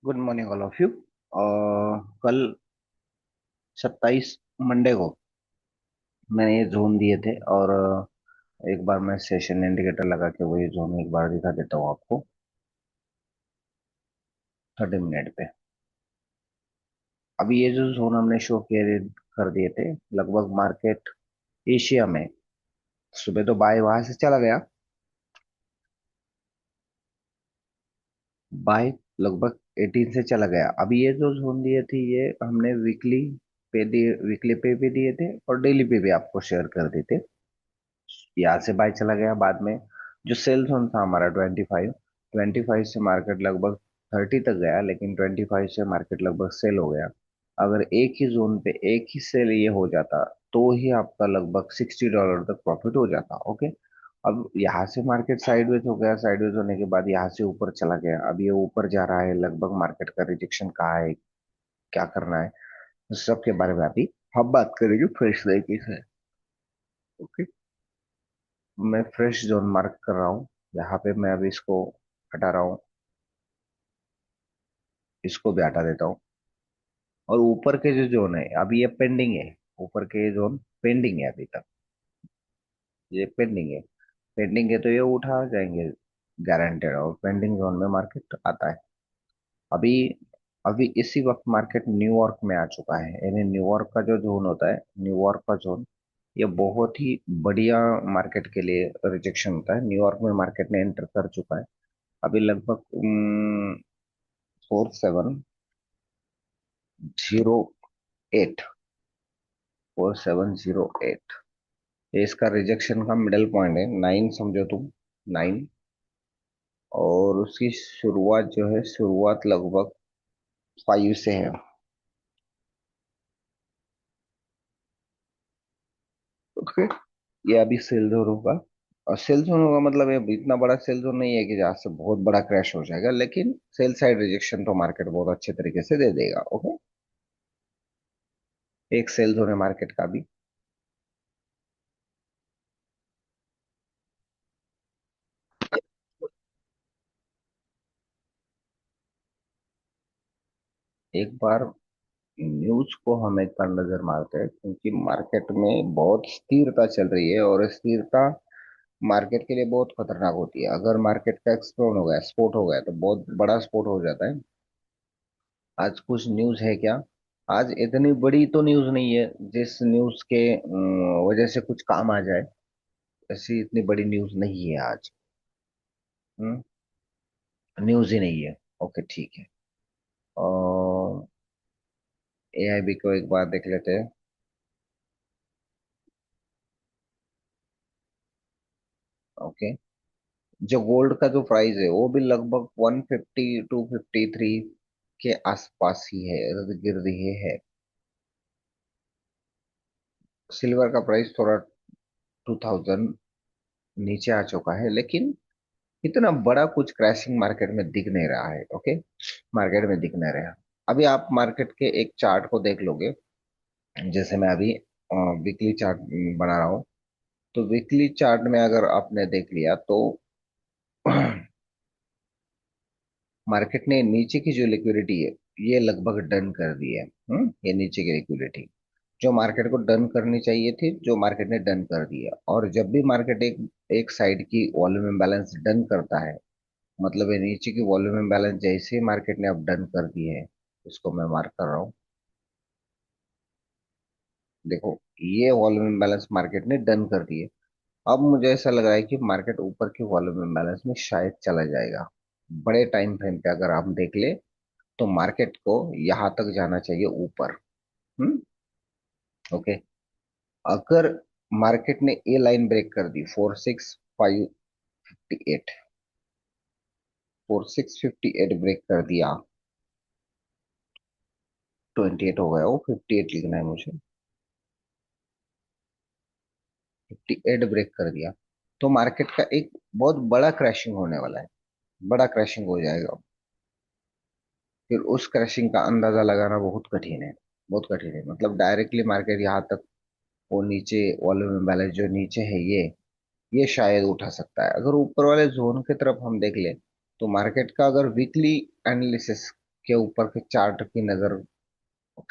Good morning all of you. कल 27 Monday को मैंने ये जोन दिए थे और एक बार मैं सेशन इंडिकेटर लगा के वही जोन एक बार दिखा देता हूँ आपको 30 मिनट पे। अभी ये जो जोन हमने शो किए कर दिए थे, लगभग मार्केट एशिया में सुबह तो बाय वहां से चला गया। बाय लगभग 18 से चला गया। अभी ये जो जोन दिए थे ये हमने वीकली पे दिए, वीकली पे भी दिए थे और डेली पे भी आपको शेयर कर दिए थे। यहाँ से बाय चला गया। बाद में जो सेल जोन था हमारा 25, 25 से मार्केट लगभग 30 तक गया, लेकिन 25 से मार्केट लगभग सेल हो गया। अगर एक ही जोन पे एक ही सेल ये हो जाता तो ही आपका लगभग $60 तक प्रॉफिट हो जाता। ओके। अब यहाँ से मार्केट साइडवेज हो गया, साइडवेज होने के बाद यहाँ से ऊपर चला गया। अब ये ऊपर जा रहा है, लगभग मार्केट का रिजेक्शन कहाँ है, क्या करना है, इस सब के बारे में अभी हम बात करेंगे फ्रेश तरीके से। ओके। मैं फ्रेश जोन मार्क कर रहा हूँ। यहाँ पे मैं अभी इसको हटा रहा हूँ, इसको भी हटा देता हूँ। और ऊपर के जो जोन है अभी ये पेंडिंग है। ऊपर के ये जोन पेंडिंग है अभी तक, ये पेंडिंग है। पेंडिंग है तो ये उठा जाएंगे गारंटेड, और पेंडिंग जोन में मार्केट आता है। अभी अभी इसी वक्त मार्केट न्यूयॉर्क में आ चुका है। यानी न्यूयॉर्क का जो जोन होता है, न्यूयॉर्क का जोन, ये बहुत ही बढ़िया मार्केट के लिए रिजेक्शन होता है। न्यूयॉर्क में मार्केट ने एंटर कर चुका है। अभी लगभग 4708, 4708, ये इसका रिजेक्शन का मिडल पॉइंट है। 9 समझो तुम, 9। और उसकी शुरुआत जो है, शुरुआत लगभग 5 से है। ओके। ये अभी सेल जोन होगा। और सेल जोन होगा मतलब ये इतना बड़ा सेल जोन नहीं है कि जहाँ से बहुत बड़ा क्रैश हो जाएगा, लेकिन सेल साइड रिजेक्शन तो मार्केट बहुत अच्छे तरीके से दे देगा। ओके। एक सेल जोन है मार्केट का भी। एक बार न्यूज को हम एक बार नजर मारते हैं, क्योंकि मार्केट में बहुत स्थिरता चल रही है और स्थिरता मार्केट के लिए बहुत खतरनाक होती है। अगर मार्केट का एक्सप्लोड हो गया, स्पोर्ट हो गया, तो बहुत बड़ा स्पोर्ट हो जाता है। आज कुछ न्यूज है क्या? आज इतनी बड़ी तो न्यूज नहीं है जिस न्यूज के वजह से कुछ काम आ जाए। ऐसी इतनी बड़ी न्यूज नहीं है आज। न्यूज ही नहीं है। ओके, ठीक है। और एआईबी को एक बार देख लेते हैं। ओके। जो गोल्ड का जो प्राइस है वो भी लगभग 150 टू 53 के आसपास ही है, इर्द गिर्द ही है। सिल्वर का प्राइस थोड़ा 2000 नीचे आ चुका है, लेकिन इतना बड़ा कुछ क्रैशिंग मार्केट में दिख नहीं रहा है। ओके। मार्केट में दिख नहीं रहा। अभी आप मार्केट के एक चार्ट को देख लोगे, जैसे मैं अभी वीकली चार्ट बना रहा हूँ। तो वीकली चार्ट में अगर आपने देख लिया तो मार्केट ने नीचे की जो लिक्विडिटी है ये लगभग डन कर दी है। ये नीचे की लिक्विडिटी जो मार्केट को डन करनी चाहिए थी, जो मार्केट ने डन कर दिया। और जब भी मार्केट एक एक साइड की वॉल्यूम इम्बैलेंस डन करता है, मतलब ये नीचे की वॉल्यूम इम्बैलेंस जैसे ही मार्केट ने अब डन कर दी है, इसको मैं मार्क कर रहा हूँ। देखो, ये वॉल्यूम इम्बैलेंस मार्केट ने डन कर दी है। अब मुझे ऐसा लग रहा है कि मार्केट ऊपर के वॉल्यूम इम्बैलेंस में शायद चला जाएगा। बड़े टाइम फ्रेम पे अगर हम देख ले तो मार्केट को यहाँ तक जाना चाहिए ऊपर। हम्म। ओके। अगर मार्केट ने ए लाइन ब्रेक कर दी 4658, 4658 ब्रेक कर दिया, 28 हो गया, वो 58 लिखना है मुझे। 58 ब्रेक कर दिया तो मार्केट का एक बहुत बड़ा क्रैशिंग होने वाला है। बड़ा क्रैशिंग हो जाएगा। फिर उस क्रैशिंग का अंदाजा लगाना बहुत कठिन है। बहुत कठिन है, मतलब डायरेक्टली मार्केट यहाँ तक, वो नीचे वॉल्यूम इम्बैलेंस जो नीचे है ये शायद उठा सकता है। अगर ऊपर वाले जोन की तरफ हम देख ले तो मार्केट का अगर वीकली एनालिसिस के ऊपर के चार्ट की नजर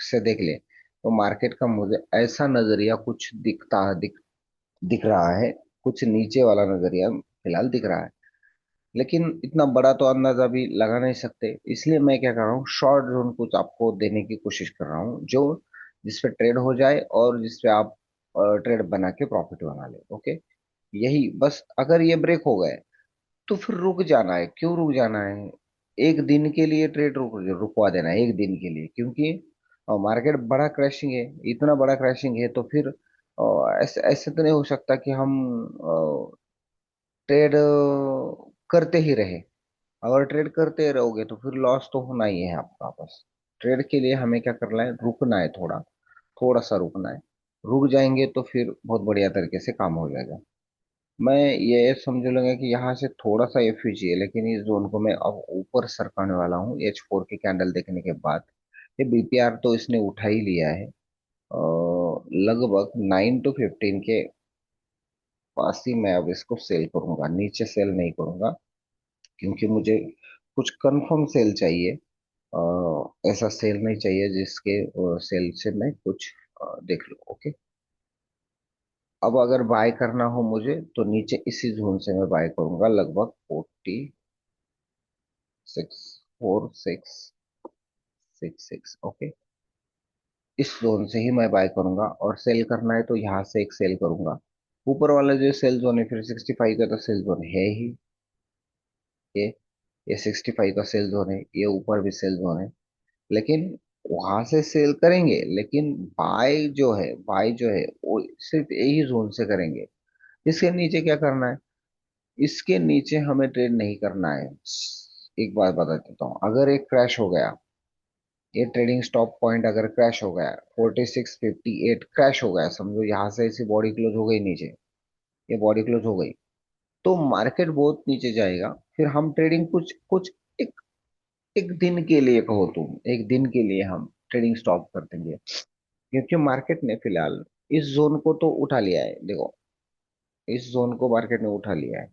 से देख ले, तो मार्केट का मुझे ऐसा नजरिया कुछ दिख रहा है, कुछ नीचे वाला नजरिया फिलहाल दिख रहा है। लेकिन इतना बड़ा तो अंदाजा भी लगा नहीं सकते, इसलिए मैं क्या कर रहा हूँ, शॉर्ट जोन कुछ आपको देने की कोशिश कर रहा हूँ, जो जिसपे ट्रेड हो जाए और जिसपे आप ट्रेड बना के प्रॉफिट बना ले। ओके, यही बस। अगर ये ब्रेक हो गए तो फिर रुक जाना है। क्यों रुक जाना है? एक दिन के लिए ट्रेड रुकवा देना है, एक दिन के लिए, क्योंकि मार्केट बड़ा क्रैशिंग है। इतना बड़ा क्रैशिंग है तो फिर ऐसे ऐसे तो नहीं हो सकता कि हम ट्रेड करते ही रहे। अगर ट्रेड करते रहोगे तो फिर लॉस तो होना ही है आपका। बस ट्रेड के लिए हमें क्या करना है, रुकना है, थोड़ा थोड़ा सा रुकना है। रुक जाएंगे तो फिर बहुत बढ़िया तरीके से काम हो जाएगा। मैं ये समझ लूंगा कि यहाँ से थोड़ा सा एफयूजी है, लेकिन इस जोन को मैं अब ऊपर सरकाने वाला हूँ H4 की कैंडल देखने के बाद। ये बीपीआर तो इसने उठा ही लिया है, लगभग 9 to 15 के पास ही मैं अब इसको सेल करूंगा, नीचे सेल नहीं करूंगा, क्योंकि मुझे कुछ कंफर्म सेल चाहिए। ऐसा सेल नहीं चाहिए जिसके सेल से मैं कुछ देख लूं। ओके, अब अगर बाय करना हो मुझे तो नीचे इसी जोन से मैं बाय करूंगा, लगभग 46, 46, 6, ओके। इस जोन से ही मैं बाय करूंगा, और सेल करना है तो यहाँ से एक सेल करूंगा। ऊपर वाला जो सेल जोन है फिर 65 का तो सेल जोन है ही। ये ये 65 का सेल जोन है, ये ऊपर भी सेल जोन है। लेकिन वहां से सेल करेंगे, लेकिन बाय जो है वो सिर्फ यही जोन से करेंगे। इसके नीचे क्या करना है? इसके नीचे हमें ट्रेड नहीं करना है। एक बात बता देता हूँ, अगर एक क्रैश हो गया, ये ट्रेडिंग स्टॉप पॉइंट अगर क्रैश हो गया, 4658 क्रैश हो गया, समझो यहाँ से ऐसी बॉडी क्लोज हो गई नीचे, ये बॉडी क्लोज हो गई, तो मार्केट बहुत नीचे जाएगा। फिर हम ट्रेडिंग कुछ कुछ एक एक दिन के लिए, कहो तुम एक दिन के लिए हम ट्रेडिंग स्टॉप कर देंगे, क्योंकि मार्केट ने फिलहाल इस जोन को तो उठा लिया है। देखो, इस जोन को मार्केट ने उठा लिया है,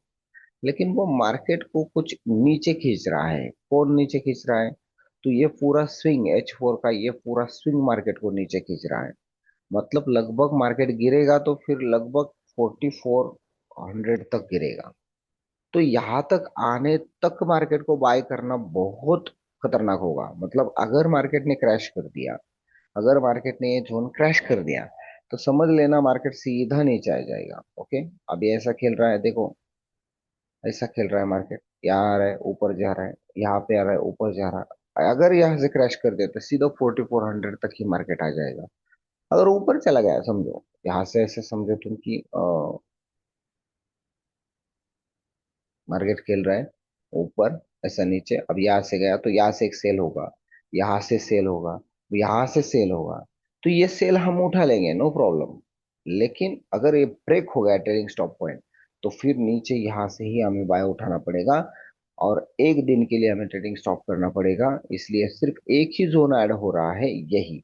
लेकिन वो मार्केट को कुछ नीचे खींच रहा है। कौन नीचे खींच रहा है? तो ये पूरा स्विंग H4 का, ये पूरा स्विंग मार्केट को नीचे खींच रहा है। मतलब लगभग मार्केट गिरेगा तो फिर लगभग 4400 तक गिरेगा। तो यहाँ तक आने तक मार्केट को बाय करना बहुत खतरनाक होगा। मतलब अगर मार्केट ने क्रैश कर दिया, अगर मार्केट ने ये जोन क्रैश कर दिया, तो समझ लेना मार्केट सीधा नीचे आ जाएगा। ओके, अभी ऐसा खेल रहा है, देखो ऐसा खेल रहा है मार्केट, यहाँ आ रहा है ऊपर जा रहा है, यहाँ पे आ रहा है ऊपर जा रहा है। अगर यहाँ से क्रैश कर दिया तो सीधा 4400 तक ही मार्केट आ जाएगा। अगर ऊपर चला गया, समझो यहाँ से ऐसे समझो तुम कि मार्केट खेल रहा है ऊपर, ऐसा नीचे, अब यहाँ से गया तो यहाँ से एक सेल होगा, यहाँ से सेल होगा, यहाँ से सेल होगा, तो ये सेल हम उठा लेंगे, नो प्रॉब्लम। लेकिन अगर ये ब्रेक हो गया ट्रेडिंग स्टॉप पॉइंट, तो फिर नीचे यहाँ से ही हमें बाय उठाना पड़ेगा, और एक दिन के लिए हमें ट्रेडिंग स्टॉप करना पड़ेगा। इसलिए सिर्फ एक ही जोन ऐड हो रहा है, यही।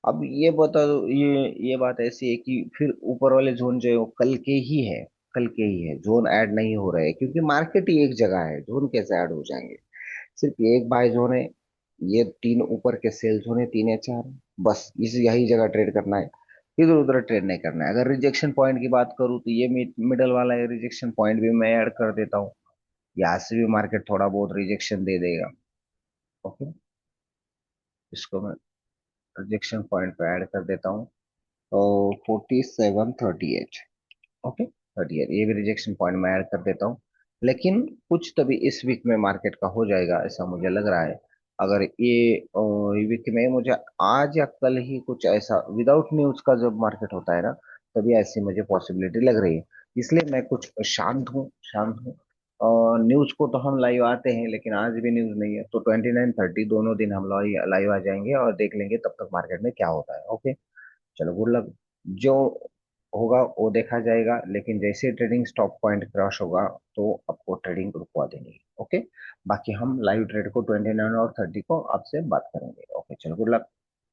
अब ये बता दो, ये बात ऐसी है कि फिर ऊपर वाले जोन जो है वो कल के ही है, कल के ही है, जोन ऐड नहीं हो रहे, क्योंकि मार्केट ही एक जगह है, जोन कैसे ऐड हो जाएंगे? सिर्फ ये एक बाय जोन है, ये तीन ऊपर के सेल जोन है, 3 या 4, बस इस यही जगह ट्रेड करना है, इधर उधर ट्रेड नहीं करना है। अगर रिजेक्शन पॉइंट की बात करूँ तो ये मिडल वाला रिजेक्शन पॉइंट भी मैं ऐड कर देता हूँ, यहाँ से भी मार्केट थोड़ा बहुत रिजेक्शन दे देगा। ओके, इसको मैं रिजेक्शन पॉइंट पे ऐड कर देता हूँ, तो 4738, ओके, 38, ये भी रिजेक्शन पॉइंट में ऐड कर देता हूँ। लेकिन कुछ तभी इस वीक में मार्केट का हो जाएगा, ऐसा मुझे लग रहा है। अगर ये वीक में मुझे आज या कल ही कुछ ऐसा विदाउट न्यूज का जब मार्केट होता है ना, तभी ऐसी मुझे पॉसिबिलिटी लग रही है। इसलिए मैं कुछ शांत हूँ, शांत हूँ। न्यूज को तो हम लाइव आते हैं, लेकिन आज भी न्यूज नहीं है, तो 29 30 दोनों दिन हम लाइव आ जाएंगे और देख लेंगे तब तक मार्केट में क्या होता है। ओके, चलो गुड लक। जो होगा वो देखा जाएगा, लेकिन जैसे ट्रेडिंग स्टॉप पॉइंट क्रॉस होगा तो आपको ट्रेडिंग रुकवा देंगे। ओके, बाकी हम लाइव ट्रेड को 29 और 30 को आपसे बात करेंगे। ओके, चलो गुड लक।